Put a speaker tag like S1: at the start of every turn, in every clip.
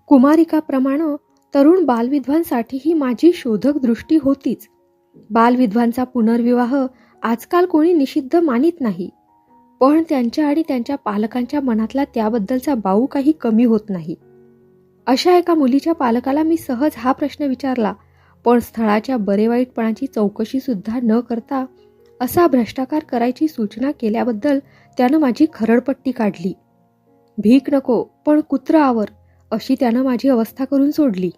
S1: कुमारिकाप्रमाणे तरुण बालविधवांसाठीही माझी शोधक दृष्टी होतीच. बालविधवांचा पुनर्विवाह आजकाल कोणी निषिद्ध मानित नाही, पण त्यांच्या आणि त्यांच्या पालकांच्या मनातला त्याबद्दलचा बाऊ काही कमी होत नाही. अशा एका मुलीच्या पालकाला मी सहज हा प्रश्न विचारला, पण स्थळाच्या बरेवाईटपणाची चौकशी सुद्धा न करता असा भ्रष्टाचार करायची सूचना केल्याबद्दल त्यानं माझी खरडपट्टी काढली. भीक नको पण कुत्र आवर, अशी त्यानं माझी अवस्था करून सोडली.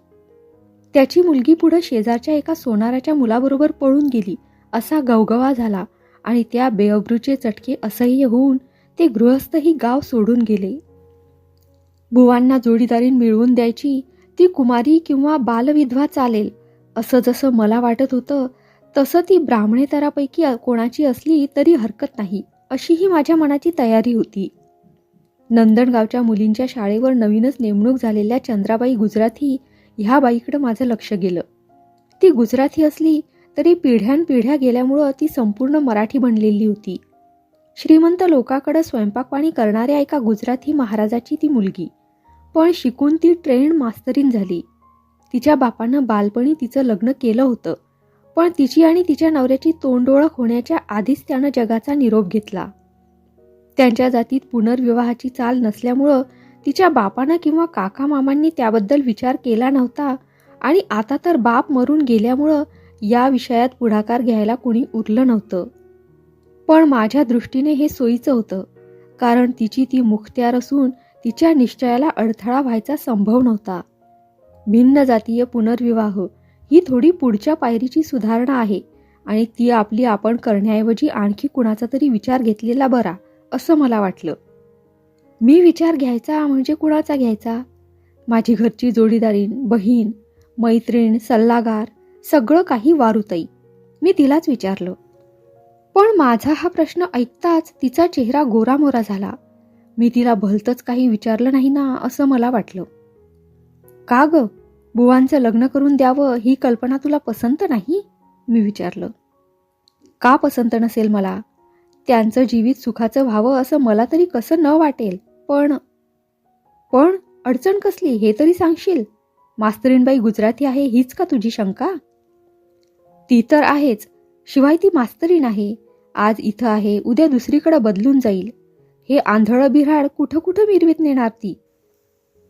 S1: त्याची मुलगी पुढे शेजारच्या एका सोनाराच्या मुलाबरोबर पळून गेली असा गवगवा झाला आणि त्या बेअब्रूचे चटके असह्य होऊन ते गृहस्थही गाव सोडून गेले. बुवांना जोडीदारी मिळवून द्यायची, ती कुमारी किंवा बालविधवा चालेल असं जसं मला वाटत होतं, तसं ती ब्राह्मणेतरापैकी कोणाची असली तरी हरकत नाही अशीही माझ्या मनाची तयारी होती. नंदनगावच्या मुलींच्या शाळेवर नवीनच नेमणूक झालेल्या चंद्राबाई गुजराथी ह्या बाईकडे माझं लक्ष गेलं. ती गुजराथी असली तरी पिढ्यानपिढ्या गेल्यामुळं ती संपूर्ण मराठी बनलेली होती. श्रीमंत लोकांकडे स्वयंपाकपाणी करणाऱ्या एका गुजराथी महाराजाची ती मुलगी, पण शिकून ती ट्रेंड मास्तरीन झाली. तिच्या बापानं बालपणी तिचं लग्न केलं होतं, पण तिची आणि तिच्या नवऱ्याची तोंडओळख होण्याच्या आधीच त्यानं जगाचा निरोप घेतला. त्यांच्या जातीत पुनर्विवाहाची चाल नसल्यामुळं तिच्या बापानं किंवा काका मामांनी त्याबद्दल विचार केला नव्हता आणि आता तर बाप मरून गेल्यामुळं या विषयात पुढाकार घ्यायला कुणी उरलं नव्हतं. पण माझ्या दृष्टीने हे सोयीचं होतं, कारण तिची ती मुखत्यार असून तिच्या निश्चयाला अडथळा व्हायचा संभव नव्हता. भिन्न जातीय पुनर्विवाह ही थोडी पुढच्या पायरीची सुधारणा आहे आणि ती आपली आपण करण्याऐवजी आणखी कुणाचा तरी विचार घेतलेला बरा असं मला वाटलं. मी विचार घ्यायचा म्हणजे कुणाचा घ्यायचा? माझी घरची जोडीदारीण, बहीण, मैत्रीण, सल्लागार सगळं काही वारुताई. मी तिलाच विचारलं. पण माझा हा प्रश्न ऐकताच तिचा चेहरा गोरामोरा झाला. मी तिला भलतंच काही विचारलं नाही ना असं मला वाटलं. का ग, बुवांचं लग्न करून द्यावं ही कल्पना तुला पसंत नाही? मी विचारलं. का पसंत नसेल मला? त्यांचं जीवित सुखाचं व्हावं असं मला तरी कसं न वाटेल. पण अडचण कसली हे तरी सांगशील? मास्तरीणबाई गुजराथी आहे हीच का तुझी शंका? ती तर आहेच, शिवाय ती मास्तरीण आहे. आज इथं आहे, उद्या दुसरीकडे बदलून जाईल. हे आंधळं बिऱ्हाड कुठं कुठं मिरवीत नेणार ती?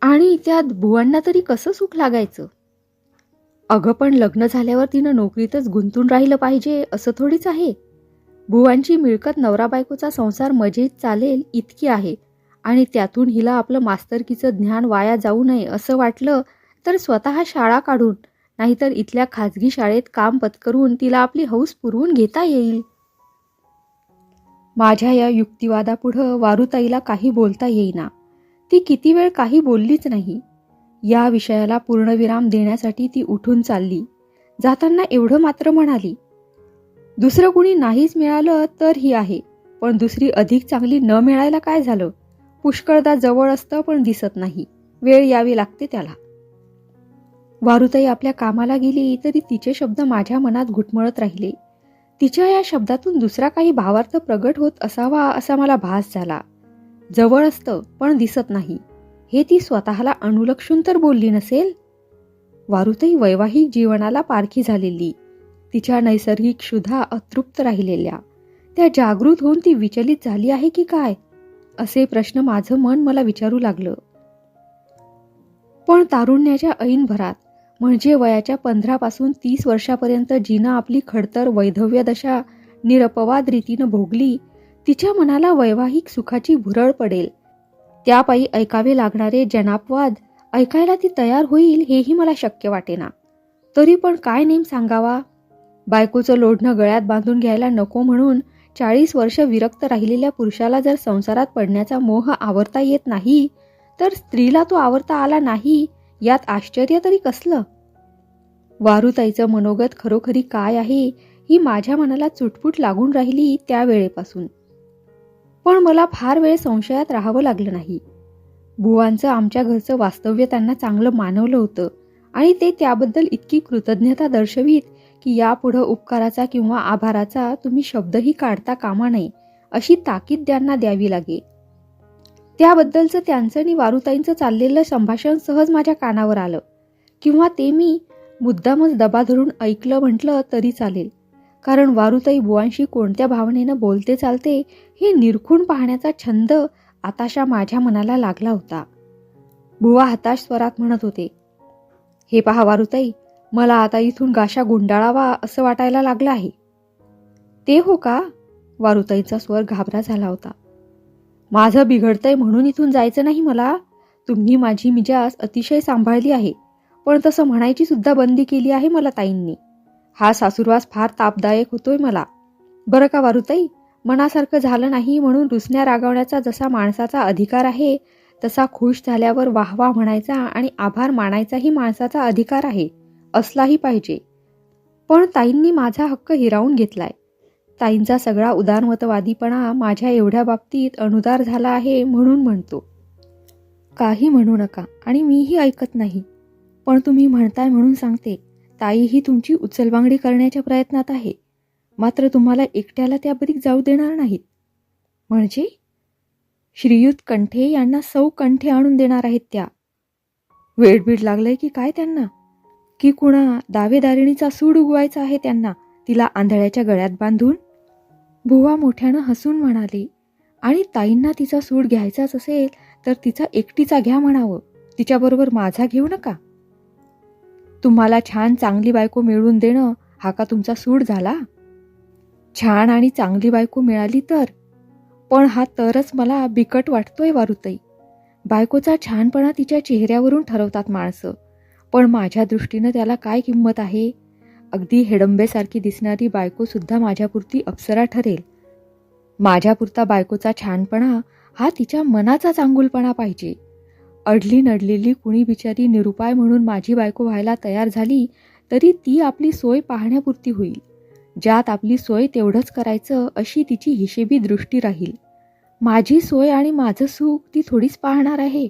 S1: आणि त्यात बुवांना तरी कसं सुख लागायचं? अगं पण लग्न झाल्यावर तिनं नोकरीतच गुंतून राहिलं पाहिजे असं थोडीच आहे. बुवांची मिळकत नवरा बायकोचा संसार मजेत चालेल इतकी आहे आणि त्यातून हिला आपलं मास्तरकीचं ज्ञान वाया जाऊ नये असं वाटलं तर स्वतः शाळा काढून नाहीतर इथल्या खाजगी शाळेत काम पत्करून तिला आपली हौस पुरवून घेता येईल. माझ्या या युक्तिवादापुढं वारुताईला काही बोलता येईना. ती किती वेळ काही बोललीच नाही. या विषयाला पूर्णविराम देण्यासाठी ती उठून चालली. जाताना एवढं मात्र म्हणाली, दुसरं कुणी नाहीच मिळालं तर ही आहे, पण दुसरी अधिक चांगली न मिळायला काय झालं? पुष्कळदा जवळ असतं पण दिसत नाही, वेळ यावी लागते त्याला. वारुताई आपल्या कामाला गेली तरी तिचे शब्द माझ्या मनात घुटमळत राहिले. तिच्या या शब्दातून दुसरा काही भावार्थ प्रगट होत असावा असा मला भास झाला. जवळ असतं पण दिसत नाही, हे ती स्वतःला अनुलक्षून तर बोलली नसेल. वारुताई वैवाहिक जीवनाला पारखी झालेली, तिच्या नैसर्गिक क्षुधा अतृप्त राहिलेल्या, त्या जागृत होऊन ती विचलित झाली आहे की काय, असे प्रश्न माझं मन मला विचारू लागलं. पण तारुण्याच्या ऐन भरात म्हणजे वयाच्या 15 पासून 30 वर्षापर्यंत जिनं आपली खडतर वैधव्य दशा निरपवाद रीतीनं भोगली, तिच्या मनाला वैवाहिक सुखाची भुरळ पडेल, त्यापायी ऐकावे लागणारे जनापवाद ऐकायला ती तयार होईल हेही मला शक्य वाटेना. तरी पण काय नेम सांगावा? बायकोचं लोढणं गळ्यात बांधून घ्यायला नको म्हणून 40 वर्ष विरक्त राहिलेल्या पुरुषाला जर संसारात पडण्याचा मोह आवरता येत नाही, तर स्त्रीला तो आवरता आला नाही यात आश्चर्य तरी कसलं? वारुताईचं मनोगत खरोखरी काय आहे ही माझ्या मनाला चुटपुट लागून राहिली त्या वेळेपासून. पण मला फार वेळ संशयात राहावं लागलं नाही. बुवांचं आमच्या घरचं वास्तव्य त्यांना चांगलं मानवलं होतं आणि ते त्याबद्दल इतकी कृतज्ञता दर्शवीत की यापुढं उपकाराचा किंवा आभाराचा तुम्ही शब्दही काढता कामा नये अशी ताकीद त्यांना द्यावी लागे. त्याबद्दलचं त्यांचं आणि वारुताईंचं चाललेलं संभाषण सहज माझ्या कानावर आलं, किंवा ते मी मुद्दामच दबा धरून ऐकलं म्हटलं तरी चालेल, कारण वारुताई बुवांशी कोणत्या भावनेनं बोलते चालते हे निरखून पाहण्याचा छंद आताशा माझ्या मनाला लागला होता. बुवा हताश स्वरात म्हणत होते, हे पहा वारुताई, मला आता इथून गाशा गुंडाळावा असं वाटायला लागलं आहे. ते हो का? वारुताईचा स्वर घाबरा झाला होता. माझं बिघडतंय म्हणून इथून जायचं नाही मला. तुम्ही माझी मिजाज अतिशय सांभाळली आहे, पण तसं म्हणायची सुद्धा बंदी केली आहे मला ताईंनी. हा सासूरवास फार तापदायक होतोय मला. बरं का वारुताई, मनासारखं झालं नाही म्हणून रुसण्या रागवण्याचा जसा माणसाचा अधिकार आहे, तसा खुश झाल्यावर वाहवा म्हणायचा आणि आभार मानायचाही माणसाचा अधिकार आहे, असलाही पाहिजे. पण ताईंनी माझा हक्क हिरावून घेतलाय. ताईंचा सगळा उदारमतवादीपणा माझ्या एवढ्या बाबतीत अनुदार झाला आहे म्हणून म्हणतो. काही म्हणू नका आणि मीही ऐकत नाही, पण तुम्ही म्हणताय म्हणून सांगते. ताई ही तुमची उचलबांगडी करण्याच्या प्रयत्नात आहे, मात्र तुम्हाला एकट्याला त्या बरीक जाऊ देणार नाहीत. म्हणजे श्रीयुत कंठे यांना सौ कंठे आणून देणार आहेत त्या. वेडबीड लागलंय की काय त्यांना? की कुणा दावेदारिणीचा सूड उगवायचा आहे त्यांना, तिला आंधळ्याच्या गळ्यात बांधून? बुवा मोठ्यानं हसून म्हणाले, आणि ताईंना तिचा सूड घ्यायचाच असेल तर तिचा एकटीचा घ्या म्हणावं, तिच्याबरोबर माझा घेऊ नका. तुम्हाला छान चांगली बायको मिळवून देणं हा का तुमचा सूड झाला? छान आणि चांगली बायको मिळाली तर? पण हा तरच मला बिकट वाटतोय वारुताई. बायकोचा छानपणा तिच्या चेहऱ्यावरून ठरवतात माणसं, पण माझ्या दृष्टीनं त्याला काय किंमत आहे? अगदी हेडंबेसारखी दिसणारी बायकोसुद्धा माझ्यापुरती अप्सरा ठरेल. माझ्यापुरता बायकोचा छानपणा हा तिच्या मनाचा चांगुलपणा पाहिजे. अडली नडलेली कुणी बिचारी निरुपाय म्हणून माझी बायको व्हायला तयार झाली तरी ती आपली सोय पाहण्यापुरती होईल. ज्यात आपली सोय तेवढंच करायचं अशी तिची हिशेबी दृष्टी राहील. माझी सोय आणि माझं सुख ती थोडीच पाहणार आहे.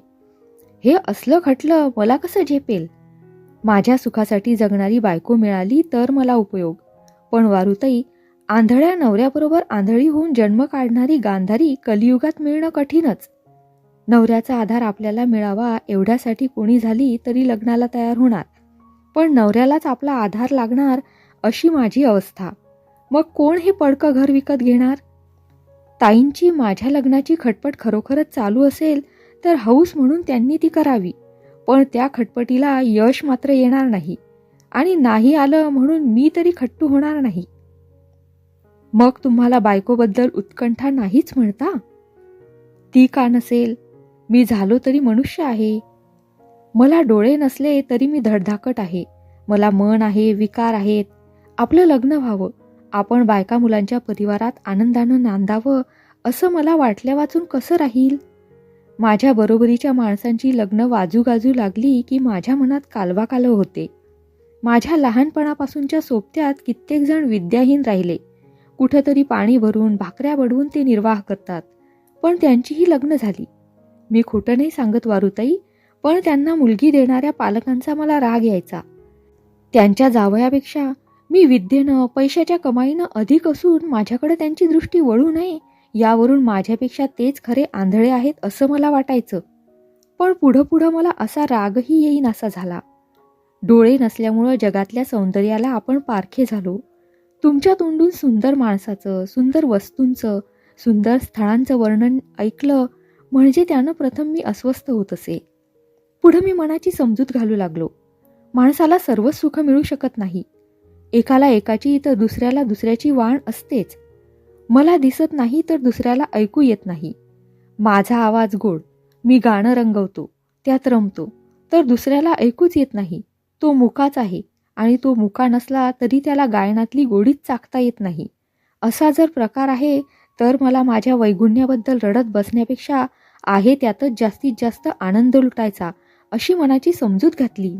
S1: हे असलं खटलं मला कसं झेपेल? माझ्या सुखासाठी जगणारी बायको मिळाली तर मला उपयोग, पण वारुताई, आंधळ्या नवऱ्याबरोबर आंधळी होऊन जन्म काढणारी गांधारी कलियुगात मिळणं कठीणच. नवऱ्याचा आधार आपल्याला मिळावा एवढ्यासाठी कोणी झाली तरी लग्नाला तयार होणार, पण नवऱ्यालाच आपला आधार लागणार अशी माझी अवस्था. मग कोण हे पडकं घर विकत घेणार? ताईंची माझ्या लग्नाची खटपट खरोखरच चालू असेल तर हौस म्हणून त्यांनी ती करावी, पण त्या खटपटीला यश मात्र येणार नाही, आणि नाही आलं म्हणून मी तरी खट्टू होणार नाही. मग तुम्हाला बायकोबद्दल उत्कंठा नाहीच म्हणता? ती का नसेल? मी झालो तरी मनुष्य आहे. मला डोळे नसले तरी मी धडधाकट आहे. मला मन आहे, विकार आहेत. आपलं लग्न व्हावं, आपण बायका मुलांच्या परिवारात आनंदानं नांदावं असं मला वाटल्या वाचून कसं राहील? माझ्या बरोबरीच्या माणसांची लग्न वाजूगाजू लागली की माझ्या मनात कालवाकालव होते. माझ्या लहानपणापासूनच्या सोबत्यात कित्येक जण विद्याहीन राहिले. कुठंतरी पाणी भरून भाकऱ्या बडवून ते निर्वाह करतात, पण त्यांचीही लग्न झाली. मी खोटं नाही सांगत वारुताई, पण त्यांना मुलगी देणाऱ्या पालकांचा मला राग यायचा. त्यांच्या जावयापेक्षा मी विद्येनं पैशाच्या कमाईनं अधिक असून माझ्याकडे त्यांची दृष्टी वळू नये यावरून माझ्यापेक्षा तेच खरे आंधळे आहेत असं मला वाटायचं. पण पुढं पुढं मला असा रागही येईनासा झाला. डोळे नसल्यामुळं जगातल्या सौंदर्याला आपण पारखे झालो. तुमच्या तोंडून सुंदर माणसाचं, सुंदर वस्तूंचं, सुंदर स्थळांचं वर्णन ऐकलं म्हणजे त्यानं प्रथम मी अस्वस्थ होत असे. पुढं मी मनाची समजूत घालू लागलो. माणसाला सर्वच सुख मिळू शकत नाही. एकाला एकाची तर दुसऱ्याला दुसऱ्याची वाण असतेच. मला दिसत नाही तर दुसऱ्याला ऐकू येत नाही. माझा आवाज गोड, मी गाणं रंगवतो, त्यात रमतो, तर दुसऱ्याला ऐकूच येत नाही. तो मुकाच आहे आणि तो मुका नसला तरी त्याला गायनातली गोडीच चाखता येत नाही. असा जर प्रकार आहे तर मला माझ्या वैगुण्याबद्दल रडत बसण्यापेक्षा आहे त्यातच जास्तीत जास्त आनंद लुटायचा अशी मनाची समजूत घातली.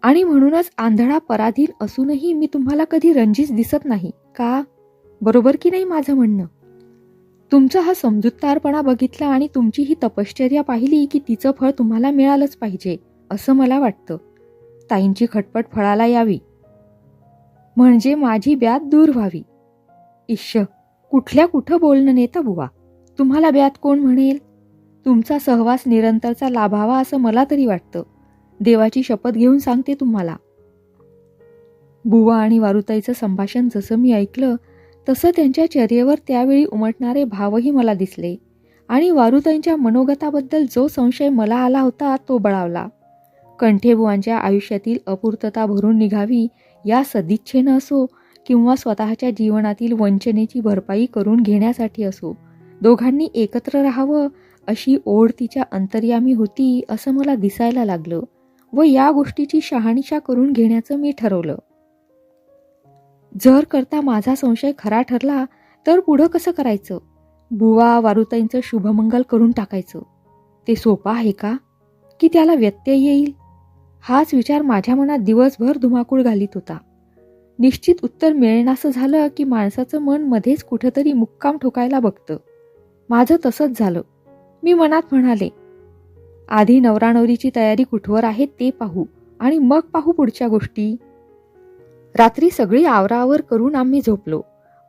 S1: आणि म्हणूनच आंधळा पराधीन असूनही मी तुम्हाला कधी रंजीस दिसत नाही का? बरोबर की नाही माझं म्हणणं? तुमचा हा समजूतदारपणा बघितला आणि तुमची ही तपश्चर्या पाहिली की तिचं फळ तुम्हाला मिळालंच पाहिजे असं मला वाटतं. ताईंची खटपट फळाला यावी म्हणजे माझी ब्यात दूर व्हावी. इश्श, कुठल्या कुठं बोलणं नेता बुवा. तुम्हाला ब्यात कोण म्हणेल? तुमचा सहवास निरंतरचा लाभावा असं मला तरी वाटतं. देवाची शपथ घेऊन सांगते तुम्हाला. बुवा आणि वारुताईचं संभाषण जसं मी ऐकलं तसं त्यांच्या चर्येवर त्यावेळी उमटणारे भावही मला दिसले आणि वारुताईंच्या मनोगताबद्दल जो संशय मला आला होता तो बळावला. कंठेबुवांच्या आयुष्यातील अपूर्तता भरून निघावी या सदिच्छेनं असो किंवा स्वतःच्या जीवनातील वंचनेची भरपाई करून घेण्यासाठी असो, दोघांनी एकत्र राहावं अशी ओढ तिच्या अंतर्यामी होती असं मला दिसायला लागलं व या गोष्टीची शहानिशा करून घेण्याचं मी ठरवलं. जर करता माझा संशय खरा ठरला तर पुढं कसं करायचं? बुवा वारुताईंचं शुभमंगल करून टाकायचं. ते सोपं आहे का? की त्याला व्यत्यय येईल? हाच विचार माझ्या मनात दिवसभर धुमाकूळ घालीत होता. निश्चित उत्तर मिळेनासं झालं की माणसाचं मन मध्येच कुठंतरी मुक्काम ठोकायला बघतं. माझं तसंच झालं. मी मनात म्हणाले, आधी नवरानवरीची तयारी कुठवर आहे ते पाहू आणि मग पाहू पुढच्या गोष्टी. रात्री सगळी आवराआवर करून आम्ही झोपलो.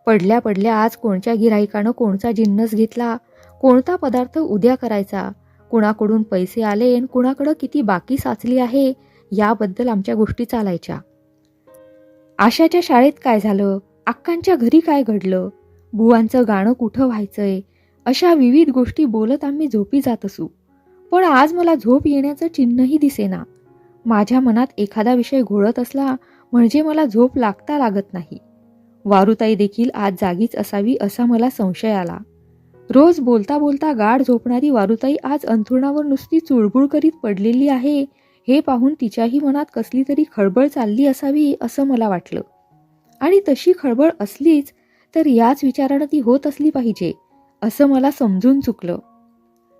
S1: पडल्या पडल्या आज कोणत्या गिऱ्हाईकानं कोणता जिन्नस घेतला, कोणता पदार्थ उद्या करायचा, कुणाकडून पैसे आले आणि कुणाकडं किती बाकी साचली आहे याबद्दल आमच्या गोष्टी चालायच्या. आशाच्या शाळेत काय झालं, अक्कांच्या घरी काय घडलं, बुवांचं गाणं कुठं व्हायचंय, अशा विविध गोष्टी बोलत आम्ही झोपी जात असू. पण आज मला झोप येण्याचं चिन्हही दिसेना. माझ्या मनात एखादा विषय घोळत असला म्हणजे मला झोप लागत नाही. वारुताई देखील आज जागीच असावी असा मला संशय आला. रोज बोलता बोलता गाढ झोपणारी वारुताई आज अंथरुणावर नुसती चुळबुळ करीत पडलेली आहे हे पाहून तिच्याही मनात कसली तरी खळबळ चालली असावी असं मला वाटलं. आणि तशी खळबळ असलीच तर याच विचारानं ती होत असली पाहिजे असं मला समजून चुकलं.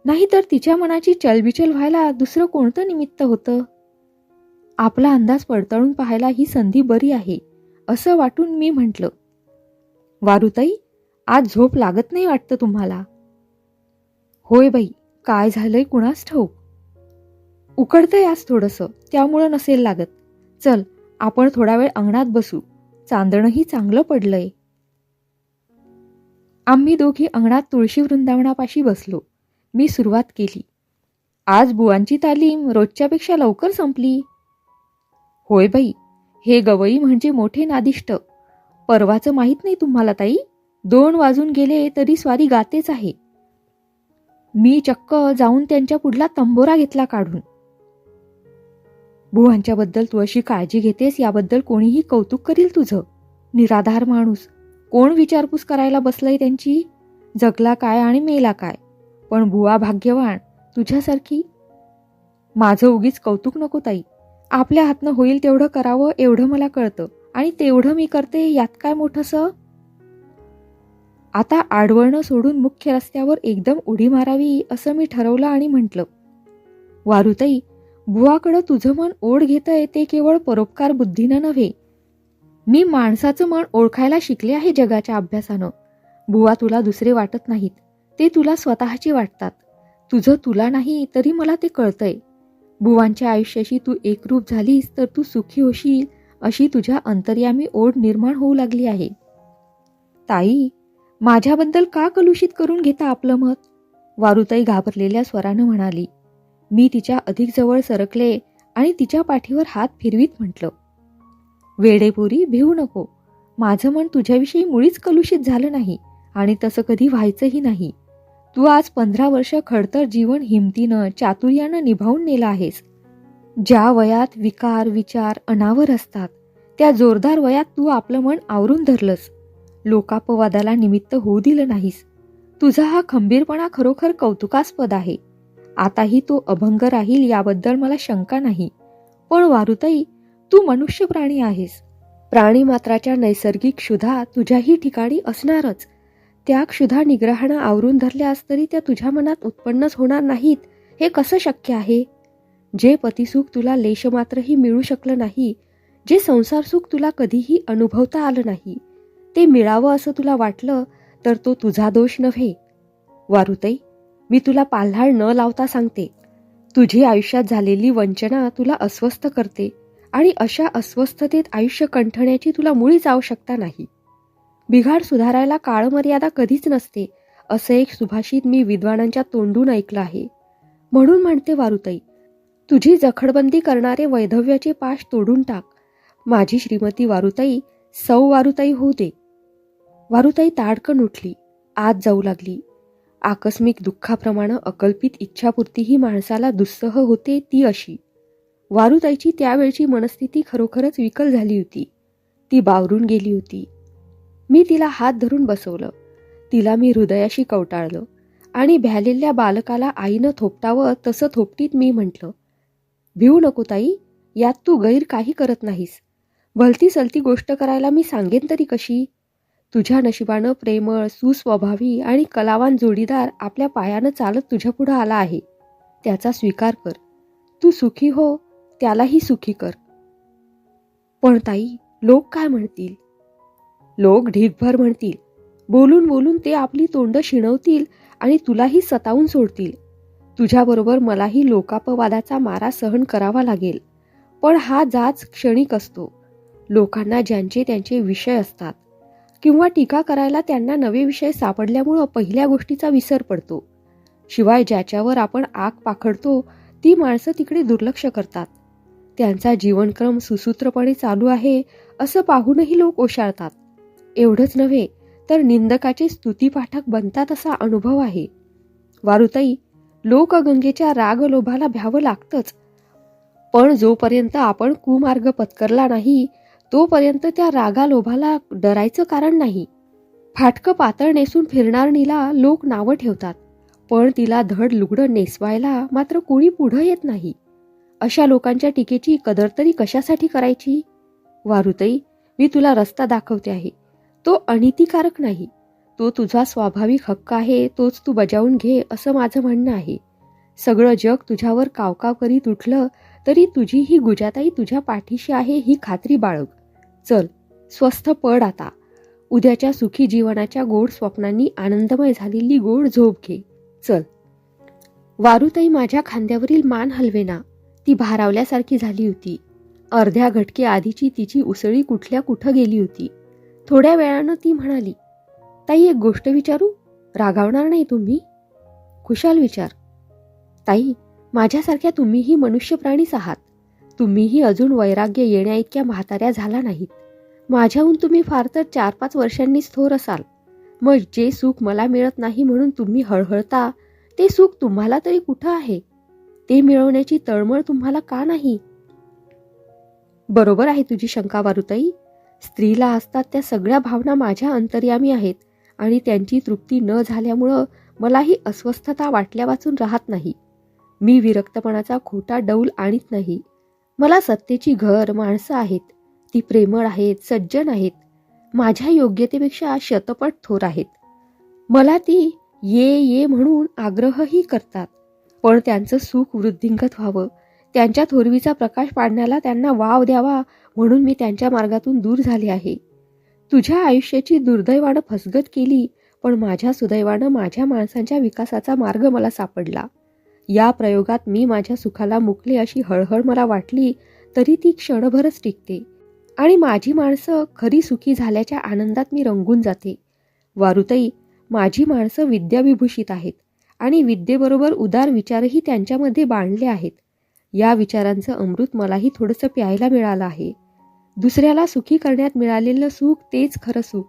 S1: नाहीतर तिच्या मनाची चलबिचल व्हायला दुसरं कोणतं निमित्त होतं? आपला अंदाज पडताळून पाहायला ही संधी बरी आहे असं वाटून मी म्हटलं, वारुताई, आज झोप लागत नाही वाटतं तुम्हाला? होय बाई, काय झालंय कुणास ठाऊक. उकडतंय आज थोडंसं, त्यामुळं नसेल लागत. चल, आपण थोडा वेळ अंगणात बसू, चांदणंही चांगलं पडलंय. आम्ही दोघी अंगणात तुळशी वृंदावनापाशी बसलो. मी सुरुवात केली. आज बुवांची तालीम रोजच्यापेक्षा लवकर संपली. होय बाई, हे गवई म्हणजे मोठे नादिष्ट. परवाचं माहीत नाही तुम्हाला ताई, 2 वाजून गेले तरी स्वारी गातेच आहे. मी चक्क जाऊन त्यांच्या पुढला तंबोरा घेतला काढून. बुवांच्याबद्दल तू अशी काळजी घेतेस याबद्दल कोणीही कौतुक करील तुझं. निराधार माणूस, कोण विचारपूस करायला बसलंय त्यांची? जगला काय आणि मेला काय? पण बुवा भाग्यवान तुझ्यासारखी. माझं उगीच कौतुक नको ताई. आपल्या हातनं होईल तेवढं करावं एवढं मला कळतं आणि तेवढं मी करते, यात काय मोठंसं. आता आडवळणं सोडून मुख्य रस्त्यावर एकदम उडी मारावी असं मी ठरवलं आणि म्हटलं, वारुताई, बुवाकडं तुझं मन ओढ घेतंय ते केवळ परोपकार बुद्धीनं नव्हे. मी माणसाचं मन ओळखायला शिकले आहे जगाच्या अभ्यासानं. बुवा तुला दुसरे वाटत नाहीत, ते तुला स्वतःचे वाटतात. तुझं तुला नाही तरी मला ते कळतंय. बुवांच्या आयुष्याशी तू एकरूप झालीस तर तू सुखी होशील अशी तुझ्या अंतर्यामी ओढ निर्माण होऊ लागली आहे. ताई, माझ्याबद्दल का कलुषित करून घेता आपलं मत? वारुताई घाबरलेल्या स्वरानं म्हणाली. मी तिच्या अधिक जवळ सरकले आणि तिच्या पाठीवर हात फिरवीत म्हटलं, वेडेपोरी, भिवू नको. माझं मन तुझ्याविषयी मुळीच कलुषित झालं नाही आणि तसं कधी व्हायचंही नाही. तू आज 15 वर्ष खडतर जीवन हिमतीनं चातुर्यानं निभावून नेलं आहेस. ज्या वयात विकार विचार अनावर असतात त्या जोरदार वयात तू आपलं मन आवरून धरलंस. लोकापवादाला निमित्त होऊ दिलं नाहीस. तुझा हा खंबीरपणा खरोखर कौतुकास्पद आहे. आताही तो अभंग राहील याबद्दल मला शंका नाही. पण वारुताई, तू मनुष्य प्राणी आहेस. प्राणीमात्राच्या नैसर्गिक क्षुधा तुझ्याही ठिकाणी असणारच. त्या क्षुधा निग्रहानं आवरून धरल्यास तरी त्या तुझ्या मनात उत्पन्नच होणार नाहीत हे कसं शक्य आहे? जे पतिसुख तुला लेशमात्रही मिळू शकलं नाही, जे संसार सुख तुला कधीही अनुभवता आलं नाही, ते मिळावं असं तुला वाटलं तर तो तुझा दोष नव्हे. वारुताई, मी तुला पाल्हाळ न लावता सांगते, तुझी आयुष्यात झालेली वंचना तुला अस्वस्थ करते आणि अशा अस्वस्थतेत आयुष्य कंठण्याची तुला मुळीच आवश्यकता नाही. बिघाड सुधारायला काळमर्यादा कधीच नसते असं एक सुभाषित मी विद्वानांच्या तोंडून ऐकलं आहे. म्हणून म्हणते वारुताई, तुझी जखडबंदी करणारे वैधव्याचे पाश तोडून टाक. माझी श्रीमती वारुताई सौ वारुताई होऊ दे. वारुताई ताडकन उठली, आत जाऊ लागली. आकस्मिक दुःखाप्रमाणे अकल्पित इच्छापूर्ती ही माणसाला दुस्सह होते ती अशी. वारुताईची त्यावेळची मनस्थिती खरोखरच विकल झाली होती. ती बावरून गेली होती. मी तिला हात धरून बसवलं. तिला मी हृदयाशी कवटाळलं आणि भ्यालेल्या बालकाला आईनं थोपटावं तसं थोपटीत मी म्हटलं, भिवू नको ताई, यात तू गैर काही करत नाहीस. भलती सलती गोष्ट करायला मी सांगेन तरी कशी? तुझ्या नशिबानं प्रेमळ, सुस्वभावी आणि कलावान जोडीदार आपल्या पायानं चालत तुझ्यापुढं आला आहे. त्याचा स्वीकार कर. तू सुखी हो, त्यालाही सुखी कर. पण ताई, लोक काय म्हणतील? लोक ढीगभर म्हणतील. बोलून बोलून ते आपली तोंड शिणवतील आणि तुलाही सतावून सोडतील. तुझ्याबरोबर मलाही लोकापवादाचा मारा सहन करावा लागेल. पण हा जाच क्षणिक असतो. लोकांना ज्यांचे त्यांचे विषय असतात किंवा टीका करायला त्यांना नवे विषय सापडल्यामुळं पहिल्या गोष्टीचा विसर पडतो. शिवाय ज्याच्यावर आपण आग पाखडतो ती माणसं तिकडे दुर्लक्ष करतात. त्यांचा जीवनक्रम सुसूत्रपणे चालू आहे असं पाहूनही लोक ओशाळतात. एवढंच नव्हे तर निंदकाचे स्तुतीपाठक बनतात असा अनुभव आहे. वारुताई, लोकगंगेच्या रागलोभाला भ्यावं लागतंच. पण जोपर्यंत आपण कुमार्ग पत्करला नाही तोपर्यंत त्या रागालोभाला डरायचं कारण नाही. फाटकं पातळ नेसून फिरणारणीला लोक नावं ठेवतात, पण तिला धड लुगडं नेसवायला मात्र कोणी पुढं येत नाही. अशा लोकांच्या टीकेची कदर तरी कशासाठी करायची? वारुताई, मी तुला रस्ता दाखवते आहे. तो अनितिकारक नाही. तो तुझा स्वाभाविक हक्क आहे, तोच तू बजावून घे असं माझं म्हणणं आहे. सगळं जग तुझ्यावर कावकाव करीत उठलं तरी तुझी ही गुजाताई तुझ्या पाठीशी आहे ही खात्री बाळग. चल, स्वस्थ पड आता. उद्याच्या सुखी जीवनाच्या गोड स्वप्नांनी आनंदमय झालेली गोड झोप घे. चल. वारुताई माझ्या खांद्यावरील मान हलवेना. ती भारावल्यासारखी झाली होती. अर्ध्या घटके आधीची तिची उसळी कुठल्या कुठं गेली होती. थोड्या वेळानं ती म्हणाली, ताई, एक गोष्ट विचारू? रागावणार नाही तुम्ही? खुशाल विचार. ताई, माझ्यासारख्या तुम्हीही मनुष्य प्राणीच आहात. तुम्हीही अजून वैराग्य येण्या इतक्या म्हाताऱ्या झाला नाहीत. माझ्याहून तुम्ही फार तर 4-5 वर्षांनीच थोर असाल. मग जे सुख मला मिळत नाही म्हणून तुम्ही हळहळता ते सुख तुम्हाला तरी कुठं आहे? ते मिळवण्याची तळमळ तुम्हाला का नाही? बरोबर आहे तुझी शंका वारुताई. स्त्रीला असतात त्या सगळ्या भावना माझ्या अंतर्यामी आहेत आणि त्यांची तृप्ती न झाल्यामुळं मलाही अस्वस्थता वाटल्या वाचून राहत नाही. मी विरक्तपणाचा खोटा डौल आणत नाही. मला सत्तेची घर माणसं आहेत. ती प्रेमळ आहेत, सज्जन आहेत, माझ्या योग्यतेपेक्षा शतपट थोर आहेत. मला ती ये म्हणून आग्रहही करतात. पण त्यांचं सुख वृद्धिंगत व्हावं, त्यांच्या थोरवीचा प्रकाश पाडण्याला त्यांना वाव द्यावा म्हणून मी त्यांच्या मार्गातून दूर झाले आहे. तुझ्या आयुष्याची दुर्दैवानं फसगत केली, पण माझ्या सुदैवानं माझ्या माणसांच्या विकासाचा मार्ग मला सापडला. या प्रयोगात मी माझ्या सुखाला मुकले अशी हळहळ मला वाटली तरी ती क्षणभरच टिकते आणि माझी माणसं खरी सुखी झाल्याच्या आनंदात मी रंगून जाते. वारुताई, माझी माणसं विद्याविभूषित आहेत आणि विद्येबरोबर उदार विचारही त्यांच्यामध्ये बांधले आहेत. या विचारांचं अमृत मलाही थोडंसं प्यायला मिळालं आहे. दुसऱ्याला सुखी करण्यात मिळालेलं सुख तेच खरं सुख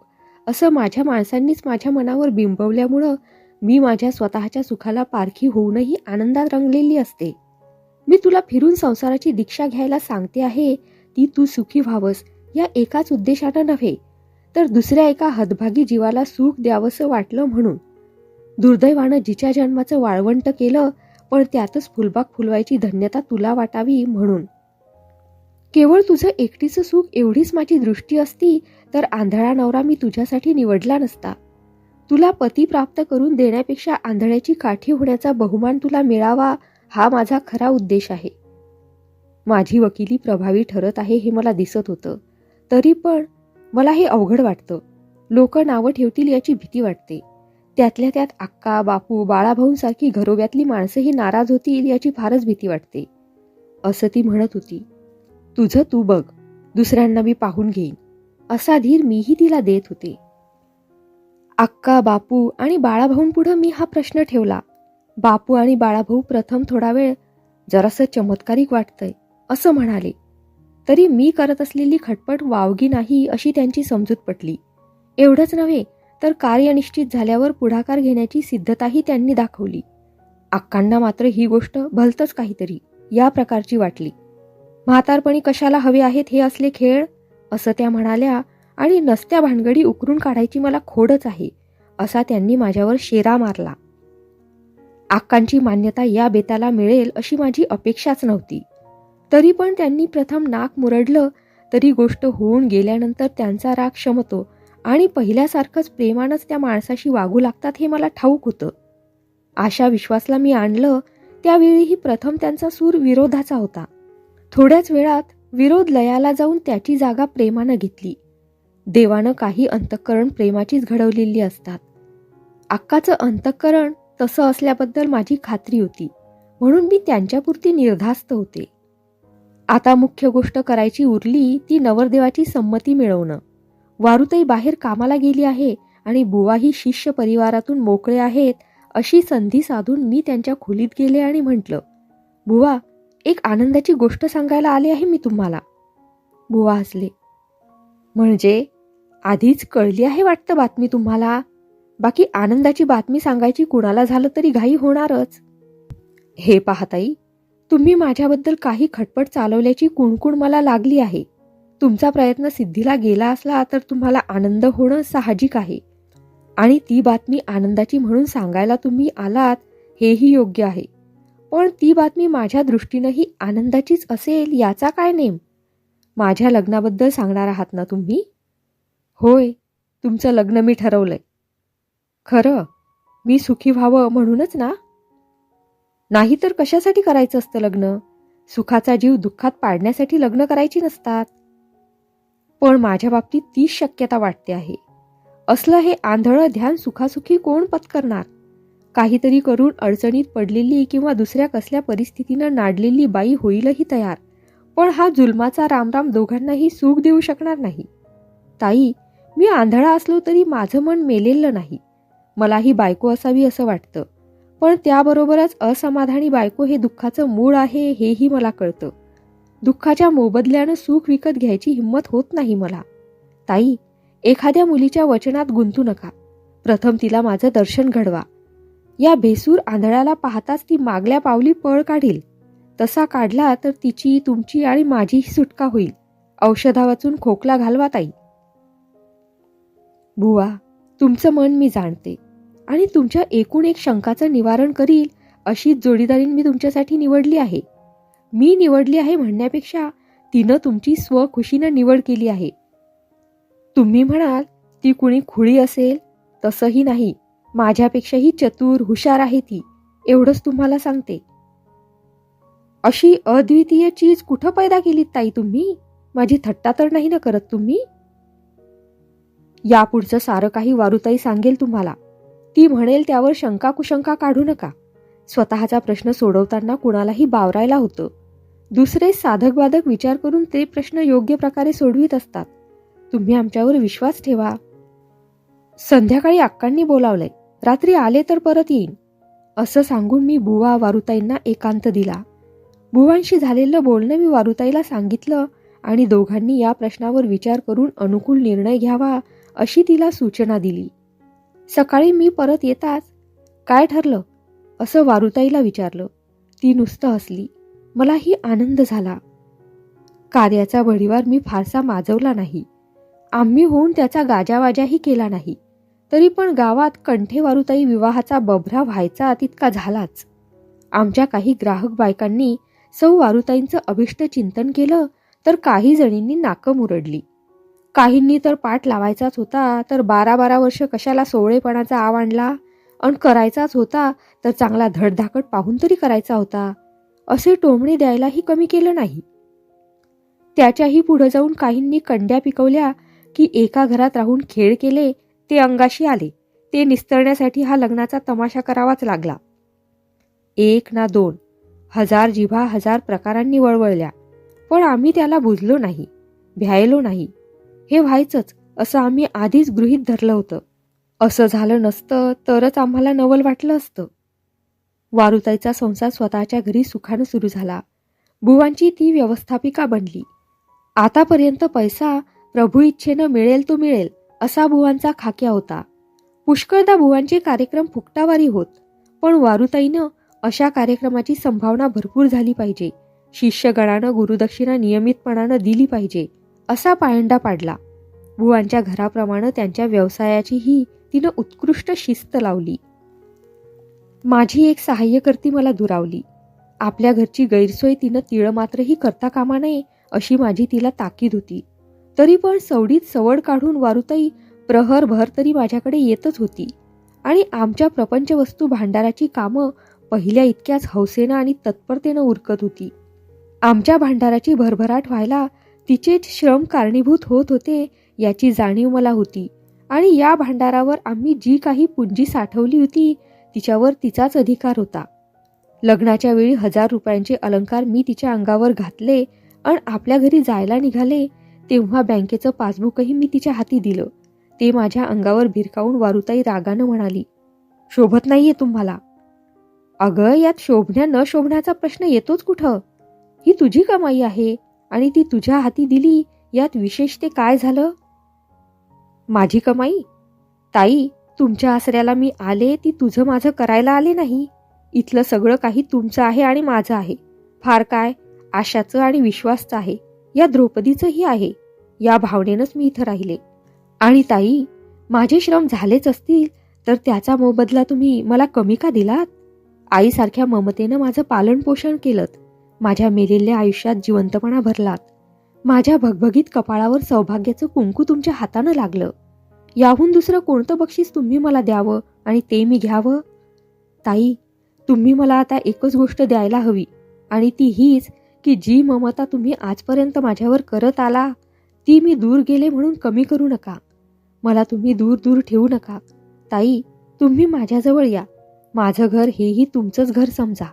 S1: असं माझ्या माणसांनीच माझ्या मनावर बिंबवल्यामुळं मी माझ्या स्वतःच्या सुखाला पारखी होऊनही आनंदात रंगलेली असते. मी तुला फिरून संसाराची दीक्षा घ्यायला सांगते आहे ती तू सुखी व्हावंस या एकाच उद्देशानं नव्हे तर दुसऱ्या एका हतभागी जीवाला सुख द्यावंसं वाटलं म्हणून. दुर्दैवानं जिच्या जन्माचं वाळवंट केलं पण त्यातच फुलबाग फुलवायची धन्यता तुला वाटावी म्हणून. केवळ तुझं एकटीचं सुख एवढीच माझी दृष्टी असती तर आंधळा नवरा मी तुझ्यासाठी निवडला नसता. तुला पती प्राप्त करून देण्यापेक्षा आंधळ्याची काठी होण्याचा बहुमान तुला मिळावा हा माझा खरा उद्देश आहे. माझी वकिली प्रभावी ठरत आहे हे मला दिसत होतं. तरी पण मला हे अवघड वाटतं. लोक नावं ठेवतील याची भीती वाटते. त्यातल्या त्यात अक्का, बापू, बाळाभाऊंसारखी घरोब्यातली माणसंही नाराज होतील याची फारच भीती वाटते. असं ती म्हणत होती. तुझं तू बघ, दुसऱ्यांना मी पाहून घेईन असा धीर मीही तिला देत होते. अक्का, बापू आणि बाळाभाऊंपुढं मी हा प्रश्न ठेवला. बापू आणि बाळाभाऊ प्रथम थोडा वेळ जरासं चमत्कारिक वाटतंय असं म्हणाले. तरी मी करत असलेली खटपट वावगी नाही अशी त्यांची समजूत पटली. एवढंच नव्हे तर कार्य निश्चित झाल्यावर पुढाकार घेण्याची सिद्धताही त्यांनी दाखवली. अक्कांना मात्र ही गोष्ट भलतंच काहीतरी या प्रकारची वाटली. म्हातारपणी कशाला हवे आहेत हे असले खेळ, असं त्या म्हणाल्या आणि नसत्या भानगडी उकरून काढायची मला खोडच आहे असा त्यांनी माझ्यावर शेरा मारला. अक्कांची मान्यता या बेताला मिळेल अशी माझी अपेक्षाच नव्हती. तरी पण त्यांनी प्रथम नाक मुरडलं तरी गोष्ट होऊन गेल्यानंतर त्यांचा राग शमतो आणि पहिल्यासारखंच प्रेमानंच त्या माणसाशी वागू लागतात हे मला ठाऊक होतं. आशा विश्वासला मी आणलं त्यावेळीही प्रथम त्यांचा सूर विरोधाचा होता. थोड्याच वेळात विरोध लयाला जाऊन त्याची जागा प्रेमानं घेतली. देवानं काही अंतःकरण प्रेमाचीच घडवलेली असतात. अक्काचं अंतःकरण तसं असल्याबद्दल माझी खात्री होती, म्हणून मी त्यांच्यापुरती निर्धास्त होते. आता मुख्य गोष्ट करायची उरली ती नवरदेवाची संमती मिळवणं. वारुताई बाहेर कामाला गेली आहे आणि बुवाही शिष्य परिवारातून मोकळे आहेत अशी संधी साधून मी त्यांच्या खोलीत गेले आणि म्हटलं, बुवा, एक आनंदाची गोष्ट सांगायला आले आहे मी तुम्हाला. बुवा हसले. म्हणजे आधीच कळली आहे वाटतं बातमी तुम्हाला. बाकी आनंदाची बातमी सांगायची कुणाला झालं तरी घाई होणारच. हे पाहताई, तुम्ही माझ्याबद्दल काही खटपट चालवल्याची कुणकुण मला लागली आहे. तुमचा प्रयत्न सिद्धीला गेला असला तर तुम्हाला आनंद होणं साहजिक आहे आणि ती बातमी आनंदाची म्हणून सांगायला तुम्ही आलात हेही योग्य आहे. पण ती बातमी माझ्या दृष्टीनंही आनंदाचीच असेल याचा काय नेम? माझ्या लग्नाबद्दल सांगणार आहात ना तुम्ही? होय, तुमचं लग्न मी ठरवलंय. खरं? मी सुखी व्हावं म्हणूनच ना? नाही तर कशासाठी करायचं असतं लग्न? सुखाचा जीव दुःखात पाडण्यासाठी लग्न करायची नसतात. पण माझ्या बाबतीत तीच शक्यता वाटते आहे. असलं हे आंधळं ध्यान सुखासुखी कोण पत्करणार? काहीतरी करून अडचणीत पडलेली किंवा दुसऱ्या कसल्या परिस्थितीनं नाडलेली बाई होईलही तयार, पण हा जुलमाचा रामराम दोघांनाही सुख देऊ शकणार नाही. ताई, मी आंधळा असलो तरी माझं मन मेलेलं नाही. मलाही बायको असावी असं वाटतं, पण त्याबरोबरच असमाधानी बायको हे दुःखाचं मूळ आहे हेही मला कळतं. दुःखाच्या मोबदल्यानं सुख विकत घ्यायची हिंमत होत नाही मला. ताई, एखाद्या मुलीच्या वचनात गुंतू नका. प्रथम तिला माझं दर्शन घडवा. या भेसूर आंधळ्याला पाहताच ती मागल्या पावली पळ काढील. तसा काढला तर तिची, तुमची आणि माझीही सुटका होईल. औषधा वाचून खोकला घालवा ताई. बुवा, तुमचं मन मी जाणते आणि तुमच्या एकूण एक शंकाचं निवारण करील अशीच जोडीदारीन मी तुमच्यासाठी निवडली आहे. मी निवडली आहे म्हणण्यापेक्षा तिनं तुमची स्वखुशीनं निवड केली आहे. तुम्ही म्हणाल ती कुणी खुळी असेल, तसंही नाही. माझ्यापेक्षाही चतुर हुशार आहे ती, एवढंच तुम्हाला सांगते. अशी अद्वितीय चीज कुठं पैदा केलीत ताई तुम्ही? माझी थट्टा तर नाही ना करत तुम्ही? यापुढचं सारं काही वारुताई सांगेल तुम्हाला. ती म्हणेल त्यावर शंका कुशंका काढू नका. स्वतःचा प्रश्न सोडवताना कुणालाही बावरायला होतं. दुसरे साधक बाधक विचार करून ते प्रश्न योग्य प्रकारे सोडवित असतात. तुम्ही आमच्यावर विश्वास ठेवा. संध्याकाळी अक्कांनी बोलावलंय. रात्री आले तर परत येईन असं सांगून मी बुवा वारुताईंना एकांत दिला. बुवांशी झालेलं बोलणं मी वारुताईला सांगितलं आणि दोघांनी या प्रश्नावर विचार करून अनुकूल निर्णय घ्यावा अशी तिला सूचना दिली. सकाळी मी परत येताच, काय ठरलं असं वारुताईला विचारलं. ती नुसतं हसली. मलाही आनंद झाला. कार्याचा वडिवार मी फारसा माजवला नाही. आम्ही होऊन त्याचा गाजावाजाही केला नाही. तरी पण गावात कंठे वारुताई विवाहाचा बभरा व्हायचा तितका झालाच. आमच्या काही ग्राहक बायकांनी सौ वारुताईंचं अभिष्ट चिंतन केलं तर काही जणींनी नाकं मुरडली. काहींनी तर पाठ लावायचाच होता तर 12-12 वर्ष कशाला सोवळेपणाचा आव आणला, अन करायचाच होता तर चांगला धडधाकट पाहून तरी करायचा होता असे टोमणे द्यायलाही कमी केलं नाही. त्याच्याही पुढे जाऊन काहींनी कंड्या पिकवल्या की एका घरात राहून खेळ केले ते अंगाशी आले. ते निस्तरण्यासाठी हा लग्नाचा तमाशा करावाच लागला. 1 ना 2, 1000 जिभा 1000 प्रकारांनी वळवळल्या. पण आम्ही त्याला बुजलो नाही, भ्यायलो नाही. हे व्हायचंच असं आम्ही आधीच गृहीत धरलं होतं. असं झालं नसतं तरच आम्हाला नवल वाटलं असतं. वारुताईचा संसार स्वतःच्या घरी सुखानं सुरू झाला. बुवांची ती व्यवस्थापिका बनली. आतापर्यंत पैसा प्रभू इच्छेनं मिळेल तो मिळेल असा बुवांचा खाक्या होता. पुष्कळदा बुवांचे कार्यक्रम फुकटावारी होत, पण वारुताईनं अशा कार्यक्रमाची संभावना भरपूर झाली पाहिजे, शिष्यगणानं गुरुदक्षिणा नियमितपणानं दिली पाहिजे असा पायंडा पाडला. बुवांच्या घराप्रमाणे त्यांच्या व्यवसायाचीही तिनं उत्कृष्ट शिस्त लावली. माझी एक सहाय्यकर्ती मला दुरावली. आपल्या घरची गैरसोय तिनं तिळमात्रही करता कामा नये अशी माझी तिला ताकीद होती. तरी पण सवडीत सवड काढून वारुताई प्रहरभर तरी माझ्याकडे येतच होती आणि आमच्या प्रपंचवस्तू भांडाराची कामं पहिल्या इतक्याच हौसेनं आणि तत्परतेनं उरकत होती. आमच्या भांडाराची भरभराट व्हायला तिचेच श्रम कारणीभूत होत होते याची जाणीव मला होती आणि या भांडारावर आम्ही जी काही पुंजी साठवली होती तिच्यावर तिचाच अधिकार होता. लग्नाच्या वेळी 1000 रुपयांचे अलंकार मी तिच्या अंगावर घातले आणि आपल्या घरी जायला निघाले तेव्हा बँकेचं पासबुकही मी तिच्या हाती दिलं. ते माझ्या अंगावर भिरकावून वारुताई रागानं म्हणाली, शोभत नाहीये तुम्हाला. अगं, यात शोभण्या न शोभण्याचा प्रश्न येतोच कुठं? ही तुझी कमाई आहे आणि ती तुझ्या हाती दिली यात विशेष ते काय झालं? माझी कमाई? ताई, तुमच्या आसऱ्याला मी आले ती तुझं माझं करायला आले नाही. इथलं सगळं काही तुमचं आहे आणि माझं आहे. फार काय, आशाचं आणि विश्वासचं आहे, या द्रौपदीचंही आहे. या भावनेनंच मी इथं राहिले. आणि ताई, माझे श्रम झालेच असतील तर त्याचा मोबदला तुम्ही मला कमी का दिलात? आईसारख्या ममतेनं माझं पालन पोषण केलं. माझ्या मेलेल्या आयुष्यात जिवंतपणा भरलात. माझ्या भगभगीत कपाळावर सौभाग्याचं कुंकू तुमच्या हातानं लागलं. याहून दुसरं कोणतं बक्षीस तुम्ही मला द्यावं आणि ते मी घ्यावं? ताई, तुम्ही मला आता एकच गोष्ट द्यायला हवी आणि ती हीच की जी ममता तुम्ही आजपर्यंत माझ्यावर करत आला ती मी दूर गेले म्हणून कमी करू नका. मला तुम्ही दूर दूर ठेवू नका. ताई, तुम्ही माझ्याजवळ या. माझं घर हेही तुमचंच घर समजा.